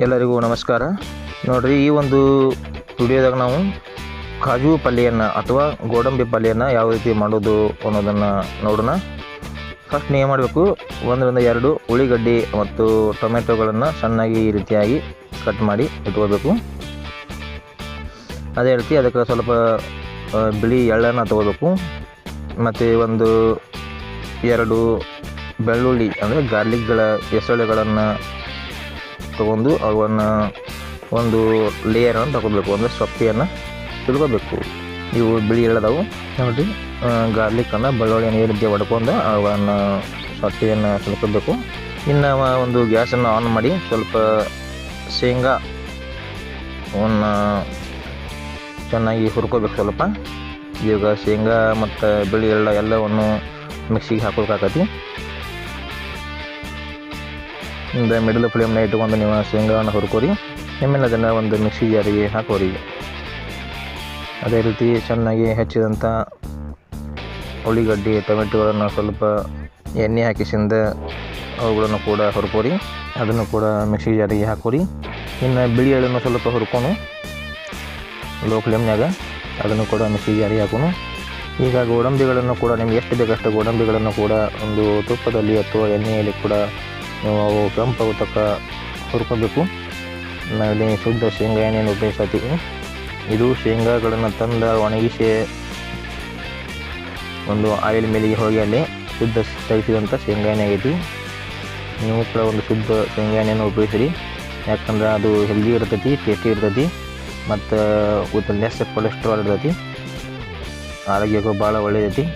ಎಲ್ಲರಿಗೂ ನಮಸ್ಕಾರ. ನೋಡಿರಿ, ಈ ಒಂದು ವಿಡಿಯೋದಾಗ ನಾವು ಕಾಜು ಪಲ್ಯವನ್ನು ಅಥವಾ ಗೋಡಂಬಿ ಪಲ್ಯವನ್ನು ಯಾವ ರೀತಿ ಮಾಡೋದು ಅನ್ನೋದನ್ನು ನೋಡೋಣ. ಫಸ್ಟ್ ನೀವು ಏನು ಮಾಡಬೇಕು, 1-2 ಉಳ್ಳಿಗಡ್ಡಿ ಮತ್ತು ಟೊಮೆಟೊಗಳನ್ನು ಸಣ್ಣಾಗಿ ಈ ರೀತಿಯಾಗಿ ಕಟ್ ಮಾಡಿ ಇಟ್ಕೋಬೇಕು. ಅದೇ ರೀತಿ ಅದಕ್ಕೆ ಸ್ವಲ್ಪ ಬಿಳಿ ಎಳ್ಳನ್ನು ತಗೋಬೇಕು. ಮತ್ತು 1-2 ಬೆಳ್ಳುಳ್ಳಿ ಅಂದರೆ ಗಾರ್ಲಿಕ್ಗಳ ಎಸಳೆಗಳನ್ನು ತೊಗೊಂಡು ಅವನ್ನು ಒಂದು ಲೇಯರನ್ನು ತಗೋಬೇಕು, ಅಂದರೆ ಸೊಪ್ಪೆಯನ್ನು ತಿಳ್ಕೋಬೇಕು. ಇವು ಬಿಳಿ ಎಳ್ಳದವು ನೋಡಿ. ಗಾರ್ಲಿಕ್ಕನ್ನು ಬೆಳ್ಳುಳ್ಳಿಯನ್ನು ಈ ರೀತಿ ಹೊಡ್ಕೊಂಡು ಅವನ್ನು ಸೊಪ್ಪೆಯನ್ನು ತಿಳ್ಕೋಬೇಕು. ಇನ್ನು ಒಂದು ಗ್ಯಾಸನ್ನು ಆನ್ ಮಾಡಿ ಸ್ವಲ್ಪ ಶೇಂಗಾವನ್ನು ಚೆನ್ನಾಗಿ ಹುರ್ಕೋಬೇಕು ಸ್ವಲ್ಪ. ಈಗ ಶೇಂಗಾ ಮತ್ತು ಬಿಳಿ ಎಳ್ಳು ಎಲ್ಲವನ್ನು ಮಿಕ್ಸಿಗೆ ಹಾಕೋಬೇಕಾಗತಿ. ಒಂದು ಮಿಡಲ್ ಫ್ಲೇಮ್ನ ಇಟ್ಕೊಂಡು ನೀವು ಶೇಂಗಾವನ್ನು ಹುರ್ಕೋರಿ. ಆಮೇಲೆ ಅದನ್ನು ಒಂದು ಮಿಕ್ಸಿ ಜಾರಿಗೆ ಹಾಕೋರಿ. ಅದೇ ರೀತಿ ಚೆನ್ನಾಗಿ ಹೆಚ್ಚಿದಂಥ ಉಳ್ಳಿಗಡ್ಡಿ ಟೊಮೆಟೊಗಳನ್ನು ಸ್ವಲ್ಪ ಎಣ್ಣೆ ಹಾಕಿಸಿಂದ ಅವುಗಳನ್ನು ಕೂಡ ಹುರ್ಕೋರಿ. ಅದನ್ನು ಕೂಡ ಮಿಕ್ಸಿ ಜಾರಿಗೆ ಹಾಕೋರಿ. ಇನ್ನು ಬಿಳಿ ಎಳ್ಳನ್ನು ಸ್ವಲ್ಪ ಹುರ್ಕೊಂಡು ಲೋ ಫ್ಲೇಮ್ನಾಗ ಅದನ್ನು ಕೂಡ ಮಿಕ್ಸಿ ಜಾರಿಗೆ ಹಾಕೋನು. ಈಗ ಗೋಡಂಬಿಗಳನ್ನು ಕೂಡ ನಿಮ್ಗೆ ಎಷ್ಟು ಬೇಕಷ್ಟು ಗೋಡಂಬಿಗಳನ್ನು ಕೂಡ ಒಂದು ತುಪ್ಪದಲ್ಲಿ ಅಥವಾ ಎಣ್ಣೆಯಲ್ಲಿ ಕೂಡ ನೀವು ಅವು ಕೆಂಪಾಗೋ ತಕ್ಕ ಹುರ್ಕೋಬೇಕು. ನಾವಿಲ್ಲಿ ಶುದ್ಧ ಶೇಂಗಾ ಎಣ್ಣೆಯನ್ನು ಉಪಯೋಗಿಸ್ತೀವಿ. ಇದು ಶೇಂಗಾಗಳನ್ನು ತಂದ ಒಣಗಿಸಿ ಒಂದು ಆಯಿಲ್ ಮೇಲಿಗೆ ಹೋಗಿ ಅಲ್ಲಿ ಶುದ್ಧ ತೆಗೆಸಿದಂಥ ಶೇಂಗಾ ಎಣ್ಣೆ ಆಗೈತಿ. ನೀವು ಕೂಡ ಒಂದು ಶುದ್ಧ ಶೇಂಗಾ ಎಣ್ಣೆಯನ್ನು ಉಪಯೋಗಿಸಿರಿ. ಯಾಕಂದ್ರೆ ಅದು ಹೆಲ್ದಿ ಇರ್ತೈತಿ, ಟೇಸ್ಟಿ ಇರ್ತೈತಿ, ಮತ್ತು ವಿತ್ ಲೆಸ್ ಕೊಲೆಸ್ಟ್ರಾಲ್ ಇರ್ತೈತಿ. ಆರೋಗ್ಯಕ್ಕೂ ಭಾಳ ಒಳ್ಳೆಯದೈತಿ.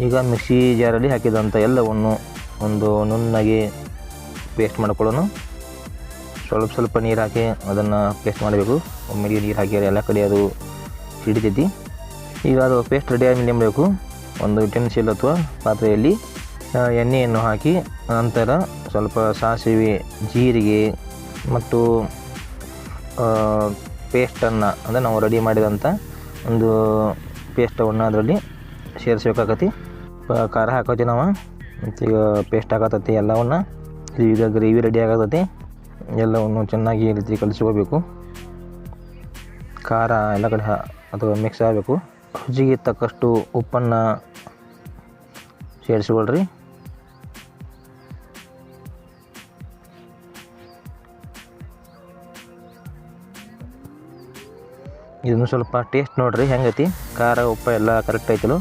ಈಗ ಮಿಕ್ಸಿ ಜಾರಲ್ಲಿ ಹಾಕಿದಂಥ ಎಲ್ಲವನ್ನು ಒಂದು ನುಣ್ಣಗೆ ಪೇಸ್ಟ್ ಮಾಡ್ಕೊಳ್ಳೋಣ. ಸ್ವಲ್ಪ ನೀರು ಹಾಕಿ ಅದನ್ನು ಪೇಸ್ಟ್ ಮಾಡಬೇಕು. ಒಮ್ಮೆಗೆ ನೀರು ಹಾಕಿ ಎಲ್ಲ ಕಡೆ ಅದು ಹಿಡಿತೈತಿ. ಈಗ ಅದು ಪೇಸ್ಟ್ ರೆಡಿ ಆಗಿ ಮಾಡಬೇಕು. ಒಂದು ಯುಟೆನ್ಸಿಲ್ ಅಥವಾ ಪಾತ್ರೆಯಲ್ಲಿ ಎಣ್ಣೆಯನ್ನು ಹಾಕಿ ನಂತರ ಸ್ವಲ್ಪ ಸಾಸಿವೆ, ಜೀರಿಗೆ ಮತ್ತು ಪೇಸ್ಟನ್ನು ಅಂದರೆ ನಾವು ರೆಡಿ ಮಾಡಿದಂಥ ಒಂದು ಪೇಸ್ಟವನ್ನು ಅದರಲ್ಲಿ ಸೇರಿಸ್ಬೇಕಾಗತಿ. ಖಾರ ಹಾಕೋತಿ ನಾವು. ಮತ್ತು ಈಗ ಪೇಸ್ಟ್ ಹಾಕತ್ತೈತಿ ಎಲ್ಲವನ್ನು. ಈಗ ಗ್ರೇವಿ ರೆಡಿ ಆಗತೈತಿ. ಎಲ್ಲವನ್ನು ಚೆನ್ನಾಗಿ ಈ ರೀತಿ ಕಲಿಸ್ಕೋಬೇಕು. ಖಾರ ಎಲ್ಲ ಕಡೆ ಅದು ಮಿಕ್ಸ್ ಆಗಬೇಕು. ರುಚಿಗೆ ತಕ್ಕಷ್ಟು ಉಪ್ಪನ್ನು ಸೇರಿಸ್ಕೊಳ್ರಿ. ಇದನ್ನು ಸ್ವಲ್ಪ ಟೇಸ್ಟ್ ನೋಡಿರಿ ಹೆಂಗೈತಿ, ಖಾರ ಉಪ್ಪು ಎಲ್ಲ ಕರೆಕ್ಟ್ ಐತಲ್ಲ.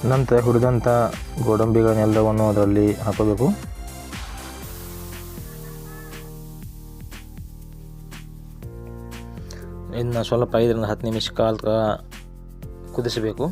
ನಂತರ ಹುರಿದಂಥ ಗೋಡಂಬಿಗಳನ್ನೆಲ್ಲವನ್ನು ಅದರಲ್ಲಿ ಹಾಕೋಬೇಕು. ಇನ್ನು ಸ್ವಲ್ಪ 5-10 ನಿಮಿಷ ಕಾಲ ಕುದಿಸಬೇಕು.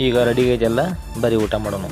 ಈಗ ರೆಡಿ ಆಗೈತೆಲ್ಲ, ಬರೀ ಊಟ ಮಾಡೋಣ.